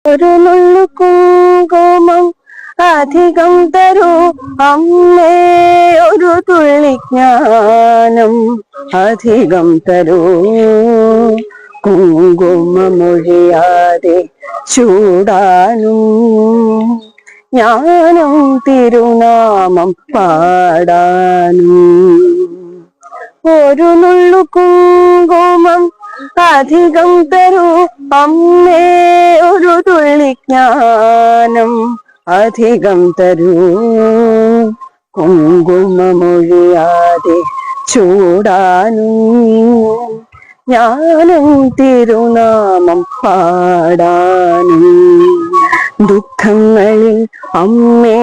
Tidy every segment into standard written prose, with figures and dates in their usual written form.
ഒരു നുള്ളു കുങ്കുമം അധികം തരൂ അമ്മേ, ഒരു തുള്ളി ജ്ഞാനം അധികം തരൂ. കുങ്കുമമൊഴിയാതെ ചൂടാനും ജ്ഞാനം തിരുനാമം പാടാനും. ഒരു നുള്ളു കുങ്കുമം അധികം തരൂ അമ്മേ, ഒരു തുള്ളി ജ്ഞാനം അധികം തരൂ. കുങ്കുമമൊഴിയാതെ ചൂടാനും ജ്ഞാനം തിരുനാമം പാടാനും. ദുഃഖങ്ങളിൽ അമ്മേ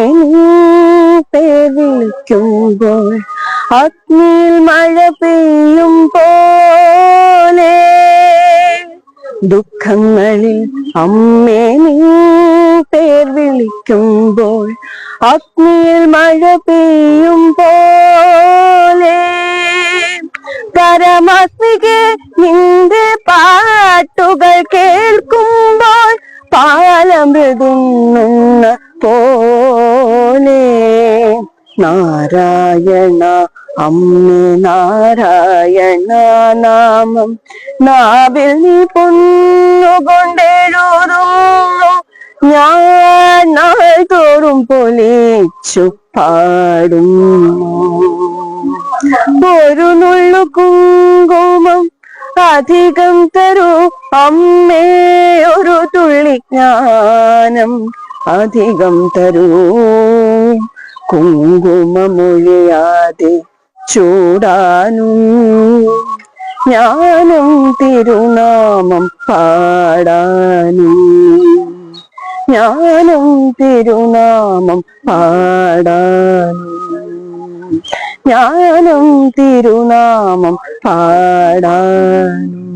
പേർ വിളിക്കുമ്പോൾ അഗ്നിയിൽ മഴ പെയ്യും പോലെ. ദുഃഖങ്ങളിൽ അമ്മേ പേർ വിളിക്കുമ്പോൾ അഗ്നിയിൽ മഴ പെയ്യും പോലെ. പരമാത്മികെ നിന്റെ പാട്ടുകൾ കേൾക്കുമ്പോൾ പാലമൃതുന്ന പോലെ. നാരായണ അമ്മേ നാരായണ നാമം നാവിൽ നീ പൊന്നുകൊണ്ടെഴുതുന്നു. ഞാൻ നാൾ തോറും പൊലിച്ചു പാടുന്നു. ഒരു നുള്ളു കുങ്കുമം അധികം തരൂ അമ്മേ, ഒരു തുള്ളി ജ്ഞാനം അധികം തരൂ. കുങ്കുമമൊഴിയാതെ ചൂടാനും ജ്ഞാനം തിരുനാമം പാടാനും. ജ്ഞാനം തിരുനാമം പാടാനും. ജ്ഞാനം തിരുനാമം പാടാനും.